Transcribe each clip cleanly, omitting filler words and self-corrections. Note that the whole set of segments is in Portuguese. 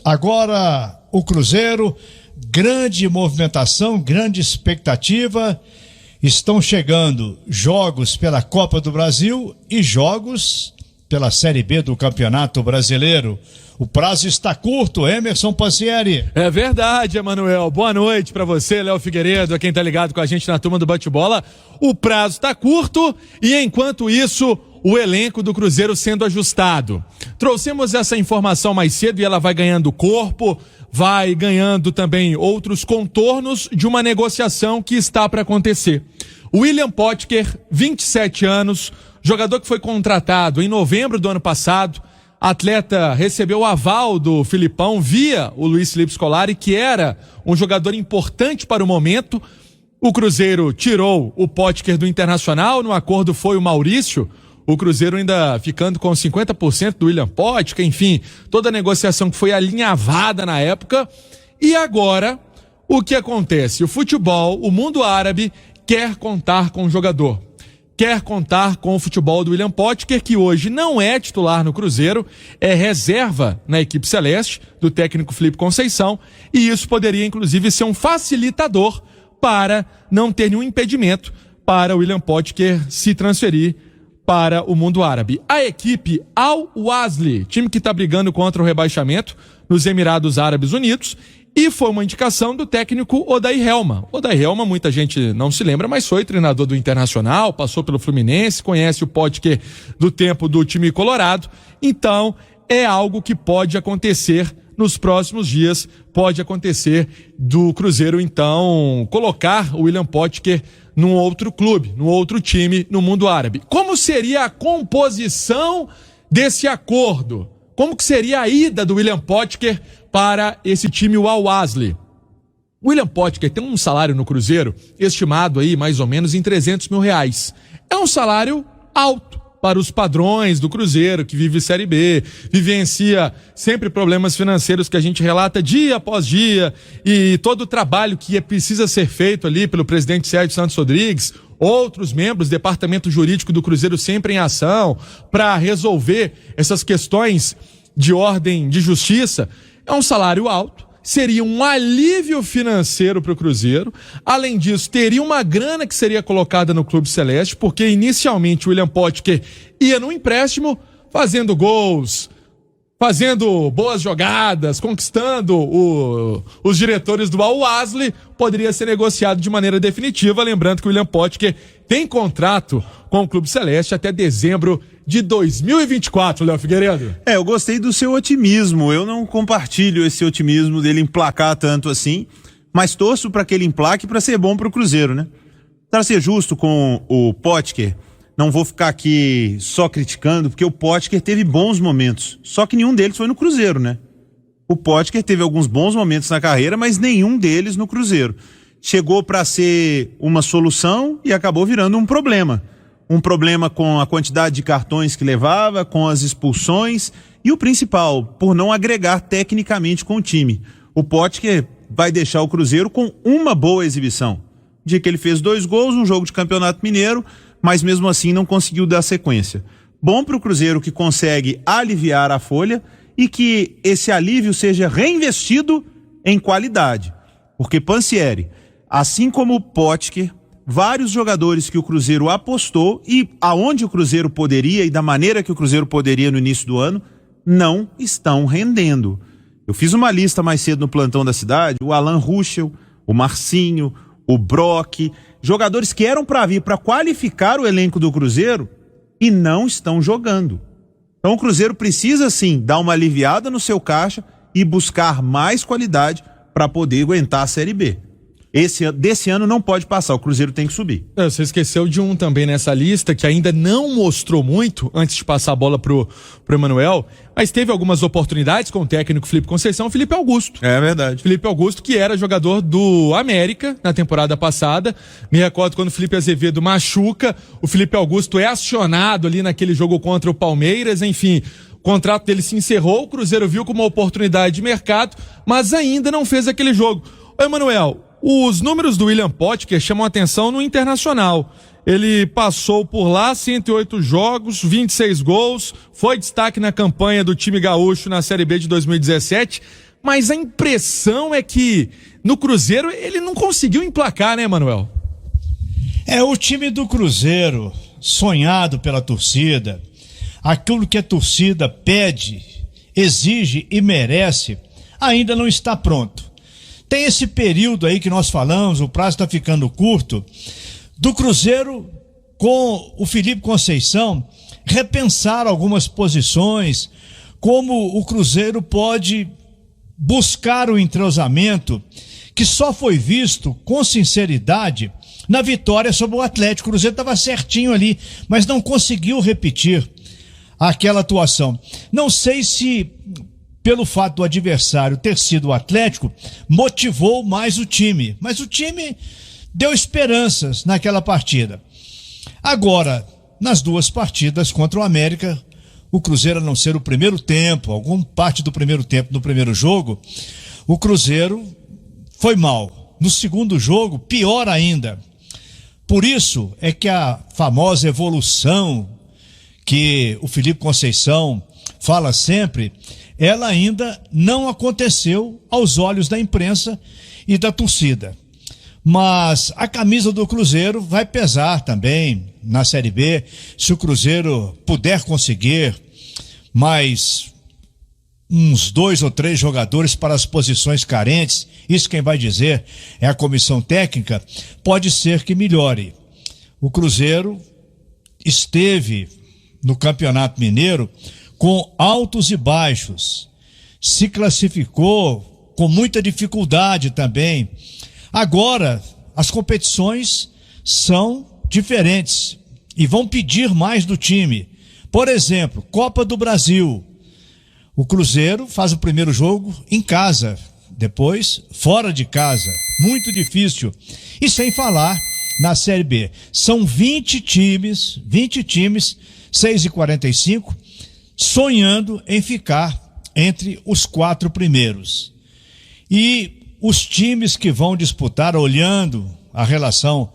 Agora o Cruzeiro, grande movimentação, grande expectativa. Estão chegando jogos pela Copa do Brasil e jogos pela Série B do Campeonato Brasileiro. O prazo está curto, Emerson Pansieri. É verdade, Emanuel. Boa noite pra você, Léo Figueiredo, a quem tá ligado com a gente na turma do Bate-Bola. O prazo está curto e, enquanto isso, o elenco do Cruzeiro sendo ajustado. Trouxemos essa informação mais cedo e ela vai ganhando corpo, vai ganhando também outros contornos de uma negociação que está para acontecer. William Potker, 27 anos, jogador que foi contratado em novembro do ano passado, atleta recebeu o aval do Filipão via o Luiz Felipe Scolari, que era um jogador importante para o momento. O Cruzeiro tirou o Potker do Internacional, no acordo foi o Maurício, o Cruzeiro ainda ficando com 50% do William Potker, enfim, toda a negociação que foi alinhavada na época. E agora, o que acontece? O futebol, o mundo árabe, quer contar com o jogador. Quer contar com o futebol do William Potker, que hoje não é titular no Cruzeiro, é reserva na equipe celeste do técnico Felipe Conceição, e isso poderia inclusive ser um facilitador para não ter nenhum impedimento para o William Potker se transferir para o mundo árabe. A equipe Al-Wasli, time que está brigando contra o rebaixamento nos Emirados Árabes Unidos, e foi uma indicação do técnico Odair Helma. Odair Helma, muita gente não se lembra, mas foi treinador do Internacional, passou pelo Fluminense, conhece o Potker do tempo do time colorado. Então, é algo que pode acontecer nos próximos dias, pode acontecer do Cruzeiro, então, colocar o William Potker num outro clube, num outro time no mundo árabe. Como seria a composição desse acordo? Como que seria a ida do William Potker para esse time, o Al-Wasli? O William Potker tem um salário no Cruzeiro estimado aí mais ou menos em R$300 mil. É um salário alto para os padrões do Cruzeiro, que vive Série B, vivencia sempre problemas financeiros que a gente relata dia após dia, e todo o trabalho que precisa ser feito ali pelo presidente Sérgio Santos Rodrigues, outros membros do departamento jurídico do Cruzeiro sempre em ação para resolver essas questões de ordem de justiça. É um salário alto, seria um alívio financeiro para o Cruzeiro. Além disso, teria uma grana que seria colocada no Clube Celeste, porque inicialmente o William Potker ia no empréstimo, fazendo gols, fazendo boas jogadas, conquistando os diretores do Al-Wasli, poderia ser negociado de maneira definitiva. Lembrando que o William Potker tem contrato com o Clube Celeste até dezembro de 2024, Léo Figueiredo. Eu gostei do seu otimismo. Eu não compartilho esse otimismo dele emplacar tanto assim, mas torço para que ele emplaque para ser bom para o Cruzeiro, né? Para ser justo com o Potker, não vou ficar aqui só criticando, porque o Potker teve bons momentos, só que nenhum deles foi no Cruzeiro, né? O Potker teve alguns bons momentos na carreira, mas nenhum deles no Cruzeiro. Chegou para ser uma solução e acabou virando um problema. Um problema com a quantidade de cartões que levava, com as expulsões e o principal, por não agregar tecnicamente com o time. O Potker vai deixar o Cruzeiro com uma boa exibição. Dia que ele fez 2 gols, um jogo de Campeonato Mineiro, mas mesmo assim não conseguiu dar sequência. Bom para o Cruzeiro que consegue aliviar a folha e que esse alívio seja reinvestido em qualidade. Porque Pansieri, assim como o Potker, vários jogadores que o Cruzeiro apostou e aonde o Cruzeiro poderia e da maneira que o Cruzeiro poderia no início do ano, não estão rendendo. Eu fiz uma lista mais cedo no plantão da cidade, o Alan Ruschel, o Marcinho, o Brock, jogadores que eram para vir para qualificar o elenco do Cruzeiro e não estão jogando. Então o Cruzeiro precisa sim dar uma aliviada no seu caixa e buscar mais qualidade para poder aguentar a Série B. Desse ano não pode passar, o Cruzeiro tem que subir. Você esqueceu de um também nessa lista que ainda não mostrou muito antes de passar a bola pro Emanuel, mas teve algumas oportunidades com o técnico Felipe Conceição, Felipe Augusto. É verdade. Felipe Augusto, que era jogador do América na temporada passada. Me recordo quando o Felipe Azevedo machuca, o Felipe Augusto é acionado ali naquele jogo contra o Palmeiras, enfim. O contrato dele se encerrou, o Cruzeiro viu como uma oportunidade de mercado, mas ainda não fez aquele jogo. Ô Emanuel, os números do William Potker chamam atenção no Internacional. Ele passou por lá, 108 jogos, 26 gols, foi destaque na campanha do time gaúcho na Série B de 2017, mas a impressão é que no Cruzeiro ele não conseguiu emplacar, né, Manuel? O time do Cruzeiro, sonhado pela torcida, aquilo que a torcida pede, exige e merece, ainda não está pronto. Tem esse período aí que nós falamos, o prazo está ficando curto, do Cruzeiro com o Felipe Conceição repensar algumas posições, como o Cruzeiro pode buscar o entrosamento que só foi visto com sinceridade na vitória sobre o Atlético. O Cruzeiro estava certinho ali, mas não conseguiu repetir aquela atuação. Não sei se pelo fato do adversário ter sido o Atlético, motivou mais o time, mas o time deu esperanças naquela partida. Agora, nas duas partidas contra o América, o Cruzeiro, a não ser o primeiro tempo, alguma parte do primeiro tempo no primeiro jogo, o Cruzeiro foi mal. No segundo jogo, pior ainda. Por isso é que a famosa evolução que o Felipe Conceição fala sempre, ela ainda não aconteceu aos olhos da imprensa e da torcida. Mas a camisa do Cruzeiro vai pesar também na Série B, se o Cruzeiro puder conseguir mais uns 2 ou 3 jogadores para as posições carentes, isso quem vai dizer é a comissão técnica, pode ser que melhore. O Cruzeiro esteve no Campeonato Mineiro com altos e baixos, se classificou com muita dificuldade também. Agora, as competições são diferentes e vão pedir mais do time. Por exemplo, Copa do Brasil. O Cruzeiro faz o primeiro jogo em casa, depois fora de casa. Muito difícil. E sem falar na Série B. São 20 times, 6h45, sonhando em ficar entre os 4 primeiros. E os times que vão disputar, olhando a relação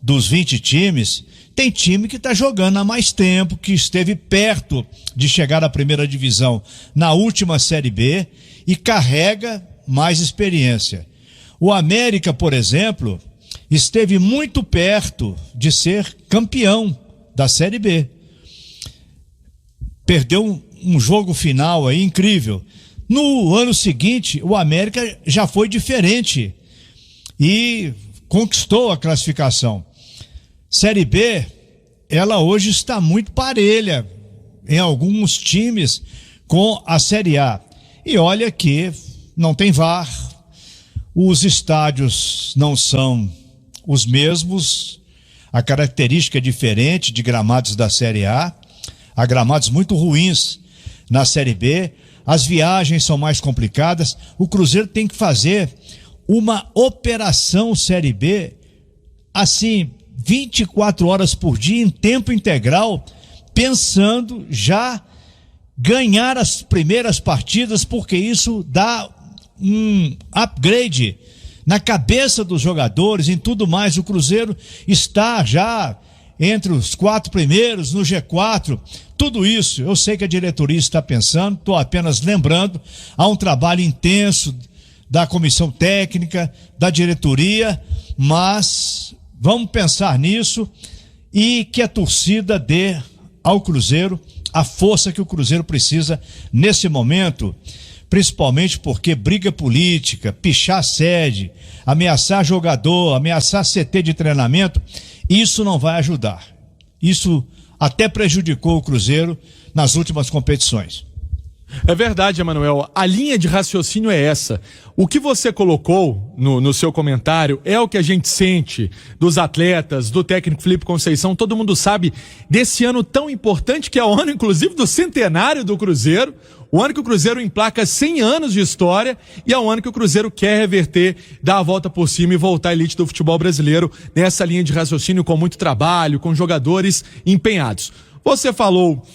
dos 20 times, tem time que está jogando há mais tempo, que esteve perto de chegar à primeira divisão na última Série B e carrega mais experiência. O América, por exemplo, esteve muito perto de ser campeão da Série B. Perdeu um jogo final aí incrível. No ano seguinte, o América já foi diferente e conquistou a classificação. Série B, ela hoje está muito parelha em alguns times com a Série A. E olha que não tem VAR, os estádios não são os mesmos, a característica é diferente de gramados da Série A, há gramados muito ruins na Série B, as viagens são mais complicadas, o Cruzeiro tem que fazer uma operação Série B, assim, 24 horas por dia, em tempo integral, pensando já ganhar as primeiras partidas, porque isso dá um upgrade na cabeça dos jogadores, em tudo mais. O Cruzeiro está já entre os 4 primeiros, no G4, tudo isso eu sei que a diretoria está pensando, estou apenas lembrando, há um trabalho intenso da comissão técnica, da diretoria, mas vamos pensar nisso e que a torcida dê ao Cruzeiro a força que o Cruzeiro precisa nesse momento, principalmente porque briga política, pichar sede, ameaçar jogador, ameaçar CT de treinamento, isso não vai ajudar. Isso até prejudicou o Cruzeiro nas últimas competições. É verdade, Emanuel. A linha de raciocínio é essa. O que você colocou no seu comentário é o que a gente sente dos atletas, do técnico Felipe Conceição. Todo mundo sabe desse ano tão importante, que é o ano, inclusive, do centenário do Cruzeiro. O ano que o Cruzeiro emplaca 100 anos de história e é o ano que o Cruzeiro quer reverter, dar a volta por cima e voltar à elite do futebol brasileiro nessa linha de raciocínio com muito trabalho, com jogadores empenhados. Você falou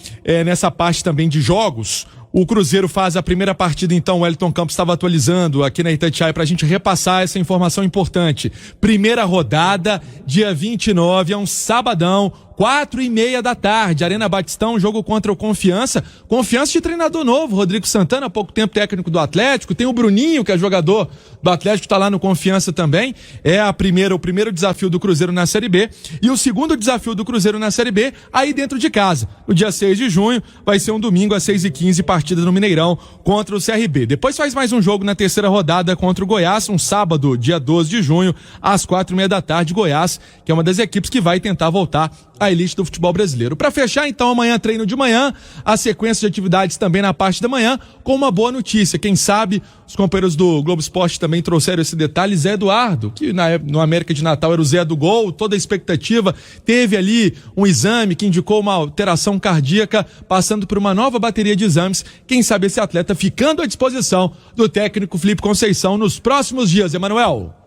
nessa parte também de jogos. O Cruzeiro faz a primeira partida, então o Wellington Campos estava atualizando aqui na Itatiaia para a gente repassar essa informação importante. Primeira rodada, dia 29, é um sabadão, 4h30 da tarde, Arena Batistão, jogo contra o Confiança. Confiança de treinador novo, Rodrigo Santana, há pouco tempo técnico do Atlético. Tem o Bruninho, que é jogador do Atlético, está lá no Confiança também. É o primeiro desafio do Cruzeiro na Série B. E o segundo desafio do Cruzeiro na Série B, aí dentro de casa. No dia 6 de junho, vai ser um domingo às 6h15, partida no Mineirão contra o CRB. Depois faz mais um jogo na terceira rodada contra o Goiás, um sábado, dia 12 de junho, às 4h30 da tarde, Goiás, que é uma das equipes que vai tentar voltar à elite do futebol brasileiro. Para fechar, então, amanhã treino de manhã, a sequência de atividades também na parte da manhã, com uma boa notícia. Quem sabe, os companheiros do Globo Esporte também trouxeram esse detalhe. Zé Eduardo, que no América de Natal era o Zé do Gol, toda a expectativa, teve ali um exame que indicou uma alteração cardíaca, passando por uma nova bateria de exames. Quem sabe esse atleta ficando à disposição do técnico Felipe Conceição nos próximos dias, Emanuel.